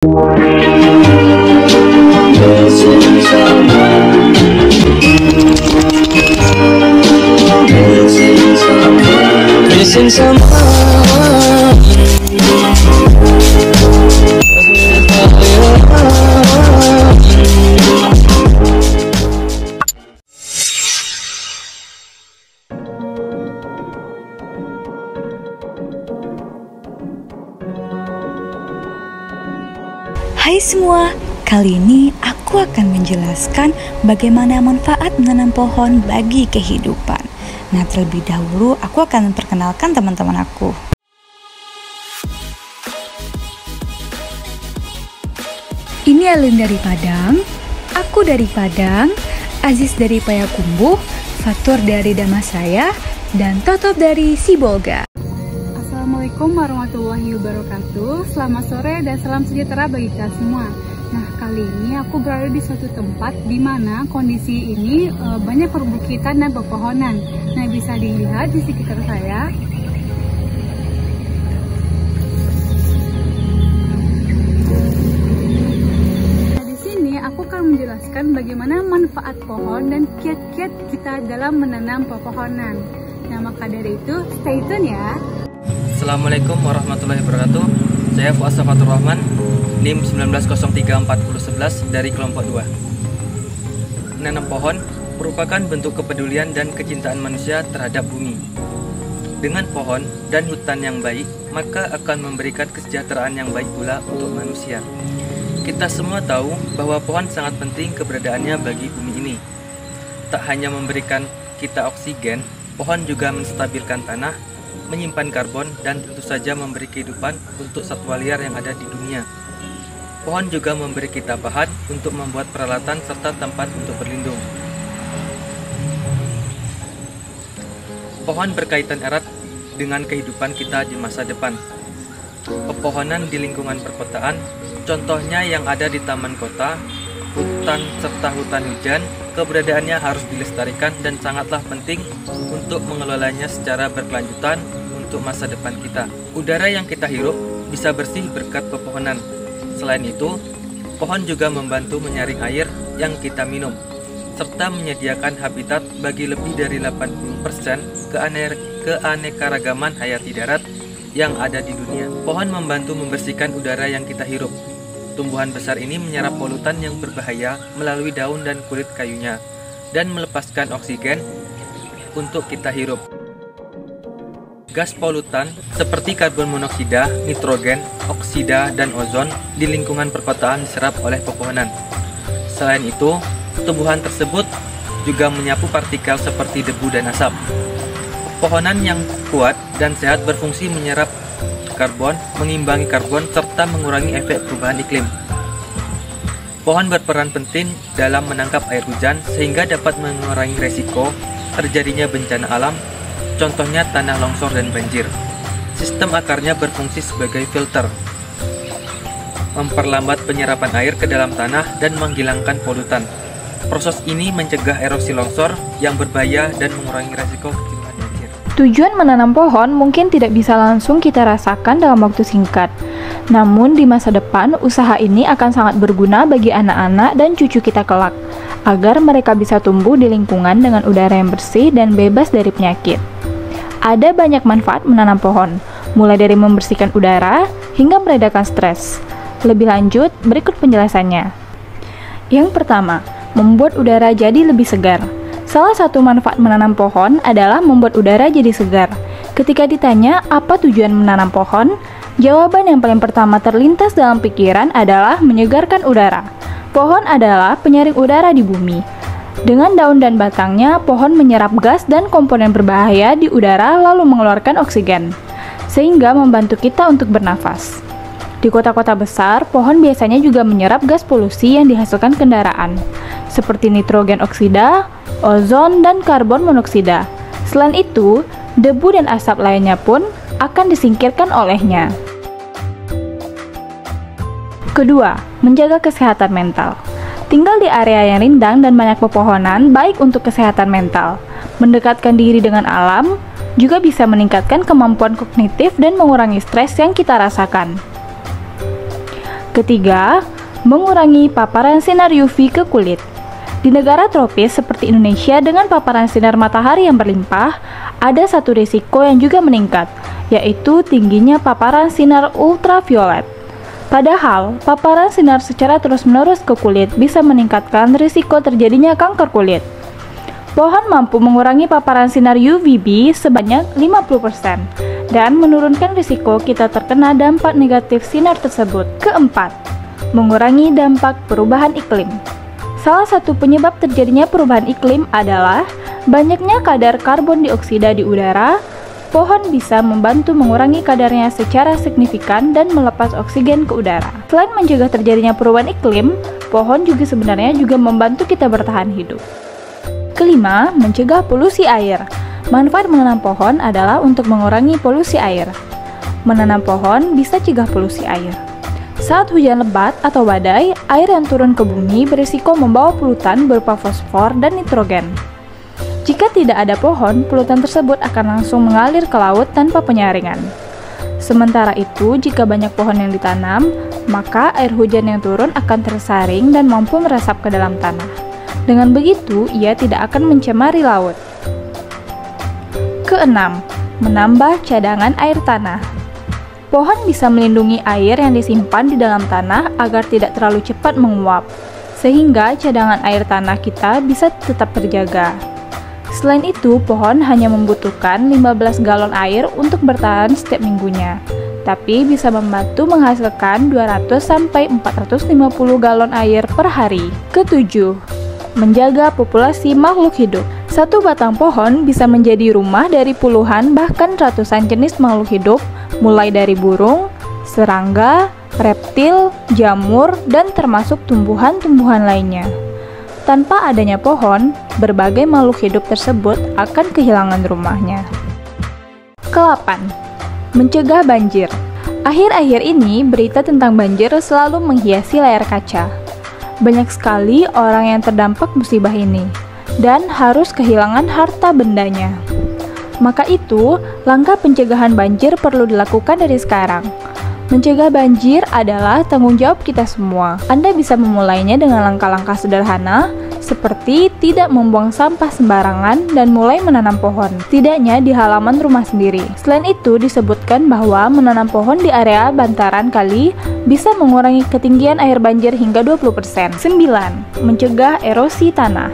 Missing someone. Hai semua, kali ini aku akan menjelaskan bagaimana manfaat menanam pohon bagi kehidupan. Nah, terlebih dahulu aku akan memperkenalkan teman-teman aku. Ini Alin dari Padang, aku dari Padang, Aziz dari Payakumbuh, Fatur dari Damasraya, dan Totop dari Sibolga. Assalamualaikum warahmatullahi wabarakatuh. Selamat sore dan salam sejahtera bagi kita semua. Nah, kali ini aku berada di suatu tempat di mana kondisi ini banyak perbukitan dan pepohonan. Nah, bisa dilihat di sekitar saya. Nah, di sini aku akan menjelaskan bagaimana manfaat pohon dan kiat-kiat kita dalam menanam pepohonan. Nah, maka dari itu stay tune ya. Assalamualaikum warahmatullahi wabarakatuh. Saya Fuad Safatur Rahman, NIM 19034011 dari kelompok 2. Menanam pohon merupakan bentuk kepedulian dan kecintaan manusia terhadap bumi. Dengan pohon dan hutan yang baik, maka akan memberikan kesejahteraan yang baik pula untuk manusia. Kita semua tahu bahwa pohon sangat penting keberadaannya bagi bumi ini. Tak hanya memberikan kita oksigen, pohon juga menstabilkan tanah, menyimpan karbon, dan tentu saja memberi kehidupan untuk satwa liar yang ada di dunia. Pohon juga memberi kita bahan untuk membuat peralatan serta tempat untuk berlindung. Pohon berkaitan erat dengan kehidupan kita di masa depan. Pepohonan di lingkungan perkotaan, contohnya yang ada di taman kota, hutan serta hutan hujan, keberadaannya harus dilestarikan dan sangatlah penting untuk mengelolanya secara berkelanjutan untuk masa depan kita. Udara yang kita hirup bisa bersih berkat pepohonan. Selain itu, pohon juga membantu menyaring air yang kita minum, serta menyediakan habitat bagi lebih dari 80% keanekaragaman hayati darat yang ada di dunia. Pohon membantu membersihkan udara yang kita hirup. Tumbuhan besar ini menyerap polutan yang berbahaya melalui daun dan kulit kayunya dan melepaskan oksigen untuk kita hirup. Gas polutan seperti karbon monoksida, nitrogen, oksida, dan ozon di lingkungan perkotaan diserap oleh pepohonan. Selain itu, tumbuhan tersebut juga menyapu partikel seperti debu dan asap. Pepohonan yang kuat dan sehat berfungsi menyerap karbon, mengimbangi karbon, serta mengurangi efek perubahan iklim. Pohon berperan penting dalam menangkap air hujan sehingga dapat mengurangi resiko terjadinya bencana alam, contohnya tanah longsor dan banjir. Sistem akarnya berfungsi sebagai filter, memperlambat penyerapan air ke dalam tanah dan menghilangkan polutan. Proses ini mencegah erosi longsor yang berbahaya dan mengurangi resiko ketimbang banjir. Tujuan menanam pohon mungkin tidak bisa langsung kita rasakan dalam waktu singkat. Namun di masa depan, usaha ini akan sangat berguna bagi anak-anak dan cucu kita kelak, agar mereka bisa tumbuh di lingkungan dengan udara yang bersih dan bebas dari penyakit. Ada banyak manfaat menanam pohon, mulai dari membersihkan udara hingga meredakan stres. Lebih lanjut, berikut penjelasannya. Yang pertama, membuat udara jadi lebih segar. Salah satu manfaat menanam pohon adalah membuat udara jadi segar. Ketika ditanya apa tujuan menanam pohon, jawaban yang paling pertama terlintas dalam pikiran adalah menyegarkan udara. Pohon adalah penyaring udara di bumi. Dengan daun dan batangnya, pohon menyerap gas dan komponen berbahaya di udara lalu mengeluarkan oksigen, sehingga membantu kita untuk bernafas. Di kota-kota besar, pohon biasanya juga menyerap gas polusi yang dihasilkan kendaraan, seperti nitrogen oksida, ozon, dan karbon monoksida. Selain itu, debu dan asap lainnya pun akan disingkirkan olehnya. Kedua, menjaga kesehatan mental. Tinggal di area yang rindang dan banyak pepohonan baik untuk kesehatan mental. Mendekatkan diri dengan alam juga bisa meningkatkan kemampuan kognitif dan mengurangi stres yang kita rasakan. Ketiga, mengurangi paparan sinar UV ke kulit. Di negara tropis seperti Indonesia dengan paparan sinar matahari yang berlimpah, ada satu risiko yang juga meningkat, yaitu tingginya paparan sinar ultraviolet. Padahal, paparan sinar secara terus-menerus ke kulit bisa meningkatkan risiko terjadinya kanker kulit. Pohon mampu mengurangi paparan sinar UVB sebanyak 50% dan menurunkan risiko kita terkena dampak negatif sinar tersebut. Keempat, mengurangi dampak perubahan iklim. Salah satu penyebab terjadinya perubahan iklim adalah banyaknya kadar karbon dioksida di udara. Pohon bisa membantu mengurangi kadarnya secara signifikan dan melepas oksigen ke udara. Selain mencegah terjadinya perubahan iklim, pohon juga sebenarnya membantu kita bertahan hidup. Kelima, mencegah polusi air. Manfaat menanam pohon adalah untuk mengurangi polusi air. Menanam pohon bisa cegah polusi air. Saat hujan lebat atau badai, air yang turun ke bumi berisiko membawa polutan berupa fosfor dan nitrogen. Jika tidak ada pohon, polutan tersebut akan langsung mengalir ke laut tanpa penyaringan. Sementara itu, jika banyak pohon yang ditanam, maka air hujan yang turun akan tersaring dan mampu meresap ke dalam tanah. Dengan begitu, ia tidak akan mencemari laut. Keenam, menambah cadangan air tanah. Pohon bisa melindungi air yang disimpan di dalam tanah agar tidak terlalu cepat menguap, sehingga cadangan air tanah kita bisa tetap terjaga. Selain itu, pohon hanya membutuhkan 15 galon air untuk bertahan setiap minggunya, tapi bisa membantu menghasilkan 200-450 galon air per hari. Ketujuh, menjaga populasi makhluk hidup. Satu batang pohon bisa menjadi rumah dari puluhan bahkan ratusan jenis makhluk hidup, mulai dari burung, serangga, reptil, jamur, dan termasuk tumbuhan-tumbuhan lainnya. Tanpa adanya pohon, berbagai makhluk hidup tersebut akan kehilangan rumahnya. Ke-8, mencegah banjir. Akhir-akhir ini, berita tentang banjir selalu menghiasi layar kaca. Banyak sekali orang yang terdampak musibah ini dan harus kehilangan harta bendanya. Maka itu, langkah pencegahan banjir perlu dilakukan dari sekarang. Mencegah banjir adalah tanggung jawab kita semua. Anda bisa memulainya dengan langkah-langkah sederhana, seperti tidak membuang sampah sembarangan dan mulai menanam pohon, setidaknya di halaman rumah sendiri. Selain itu, disebutkan bahwa menanam pohon di area bantaran kali bisa mengurangi ketinggian air banjir hingga 20%. 9. Mencegah erosi tanah.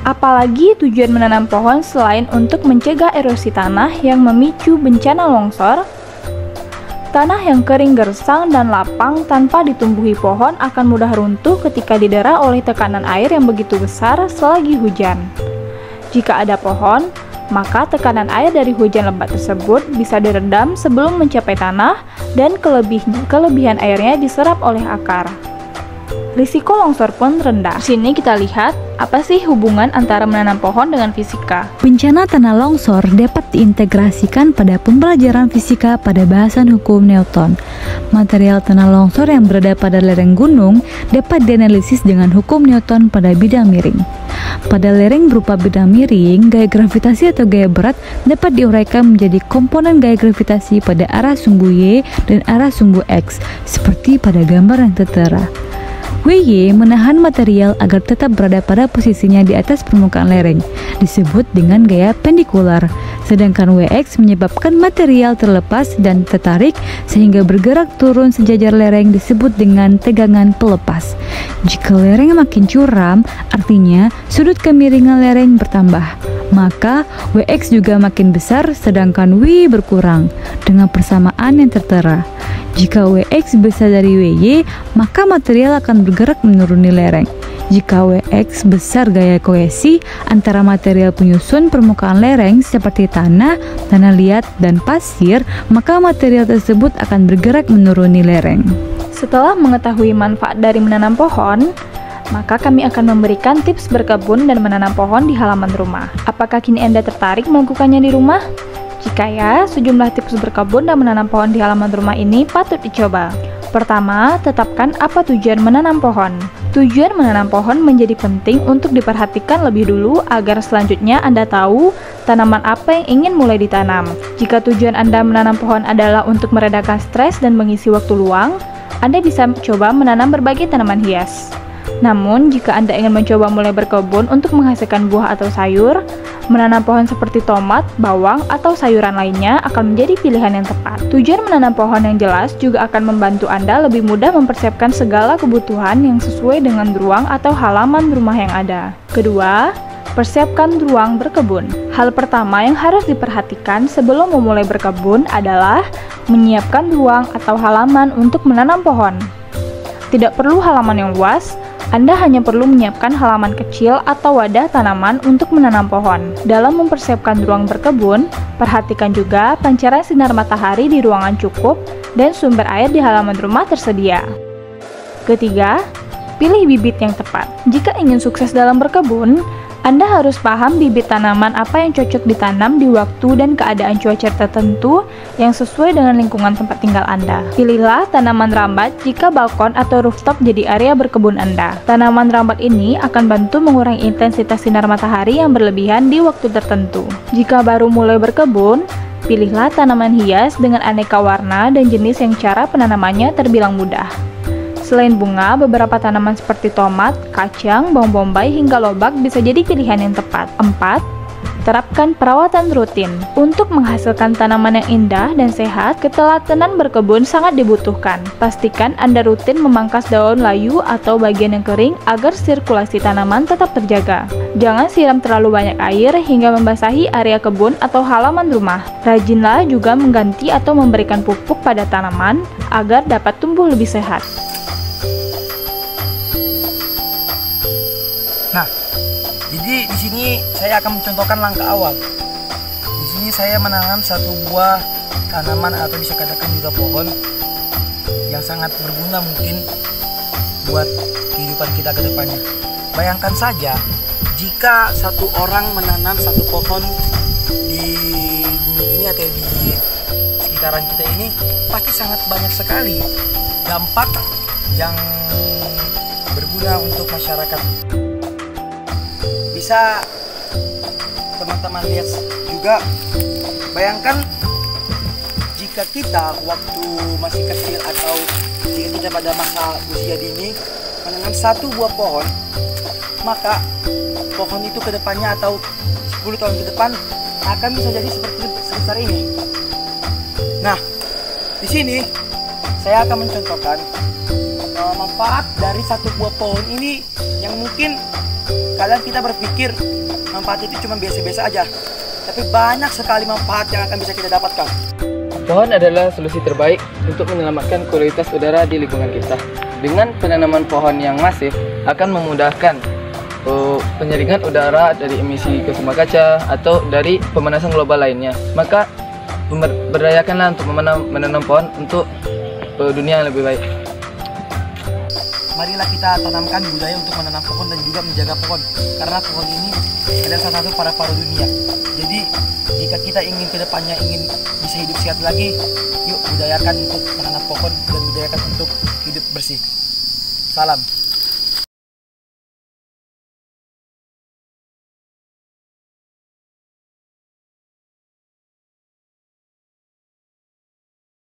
Apalagi tujuan menanam pohon selain untuk mencegah erosi tanah yang memicu bencana longsor. Tanah yang kering gersang dan lapang tanpa ditumbuhi pohon akan mudah runtuh ketika didera oleh tekanan air yang begitu besar selagi hujan. Jika ada pohon, maka tekanan air dari hujan lebat tersebut bisa diredam sebelum mencapai tanah dan kelebihan airnya diserap oleh akar. Risiko longsor pun rendah. Di sini kita lihat apa sih hubungan antara menanam pohon dengan fisika. Bencana tanah longsor dapat diintegrasikan pada pembelajaran fisika pada bahasan hukum Newton. Material tanah longsor yang berada pada lereng gunung dapat dianalisis dengan hukum Newton pada bidang miring. Pada lereng berupa bidang miring, gaya gravitasi atau gaya berat dapat diuraikan menjadi komponen gaya gravitasi pada arah sumbu Y dan arah sumbu X, seperti pada gambar yang tertera. WY menahan material agar tetap berada pada posisinya di atas permukaan lereng, disebut dengan gaya pendikular. Sedangkan WX menyebabkan material terlepas dan tertarik sehingga bergerak turun sejajar lereng, disebut dengan tegangan pelepas. Jika lereng makin curam, artinya sudut kemiringan lereng bertambah, maka WX juga makin besar sedangkan WY berkurang dengan persamaan yang tertera. Jika WX besar dari WY, maka material akan bergerak menuruni lereng. Jika WX besar gaya kohesi antara material penyusun permukaan lereng seperti tanah, tanah liat, dan pasir, maka material tersebut akan bergerak menuruni lereng. Setelah mengetahui manfaat dari menanam pohon, maka kami akan memberikan tips berkebun dan menanam pohon di halaman rumah. Apakah kini Anda tertarik melakukannya di rumah? Jika ya, sejumlah tips berkebun dan menanam pohon di halaman rumah ini patut dicoba. Pertama, tetapkan apa tujuan menanam pohon. Tujuan menanam pohon menjadi penting untuk diperhatikan lebih dulu agar selanjutnya Anda tahu tanaman apa yang ingin mulai ditanam. Jika tujuan Anda menanam pohon adalah untuk meredakan stres dan mengisi waktu luang, Anda bisa coba menanam berbagai tanaman hias. Namun, jika Anda ingin mencoba mulai berkebun untuk menghasilkan buah atau sayur, menanam pohon seperti tomat, bawang, atau sayuran lainnya akan menjadi pilihan yang tepat. Tujuan menanam pohon yang jelas juga akan membantu Anda lebih mudah mempersiapkan segala kebutuhan yang sesuai dengan ruang atau halaman rumah yang ada. Kedua, persiapkan ruang berkebun. Hal pertama yang harus diperhatikan sebelum memulai berkebun adalah menyiapkan ruang atau halaman untuk menanam pohon. Tidak perlu halaman yang luas, Anda hanya perlu menyiapkan halaman kecil atau wadah tanaman untuk menanam pohon. Dalam mempersiapkan ruang berkebun, perhatikan juga pancaran sinar matahari di ruangan cukup dan sumber air di halaman rumah tersedia. Ketiga, pilih bibit yang tepat. Jika ingin sukses dalam berkebun, Anda harus paham bibit tanaman apa yang cocok ditanam di waktu dan keadaan cuaca tertentu yang sesuai dengan lingkungan tempat tinggal Anda. Pilihlah tanaman rambat jika balkon atau rooftop jadi area berkebun Anda. Tanaman rambat ini akan bantu mengurangi intensitas sinar matahari yang berlebihan di waktu tertentu. Jika baru mulai berkebun, pilihlah tanaman hias dengan aneka warna dan jenis yang cara penanamannya terbilang mudah. Selain bunga, beberapa tanaman seperti tomat, kacang, bawang bombay, hingga lobak bisa jadi pilihan yang tepat. 4. Terapkan perawatan rutin. Untuk menghasilkan tanaman yang indah dan sehat, ketelatenan berkebun sangat dibutuhkan. Pastikan Anda rutin memangkas daun layu atau bagian yang kering agar sirkulasi tanaman tetap terjaga. Jangan siram terlalu banyak air hingga membasahi area kebun atau halaman rumah. Rajinlah juga mengganti atau memberikan pupuk pada tanaman agar dapat tumbuh lebih sehat. Nah, jadi di sini saya akan mencontohkan langkah awal. Di sini saya menanam satu buah tanaman atau bisa katakan juga pohon yang sangat berguna mungkin buat kehidupan kita ke depannya. Bayangkan saja jika satu orang menanam satu pohon di bumi ini atau di sekitaran kita ini, pasti sangat banyak sekali dampak yang berguna untuk masyarakat. Bisa teman-teman lihat juga, bayangkan jika kita waktu masih kecil atau jika kita pada masa usia dini menanam satu buah pohon, maka pohon itu ke depannya atau 10 tahun ke depan akan bisa jadi seperti sebesar ini. Nah, di sini saya akan mencontohkan manfaat dari satu buah pohon ini yang mungkin kadang kita berpikir manfaat itu cuma biasa-biasa aja, tapi banyak sekali manfaat yang akan bisa kita dapatkan. Pohon adalah solusi terbaik untuk menyelamatkan kualitas udara di lingkungan kita. Dengan penanaman pohon yang masif akan memudahkan penyaringan udara dari emisi gas rumah kaca atau dari pemanasan global lainnya. Maka berdayakanlah untuk menanam pohon untuk dunia yang lebih baik. Marilah kita tanamkan budaya untuk menanam pohon dan juga menjaga pohon, karena pohon ini adalah salah satu paru-paru dunia. Jadi jika kita ingin kedepannya ingin bisa hidup sehat lagi, yuk budayakan untuk menanam pohon dan budayakan untuk hidup bersih. Salam.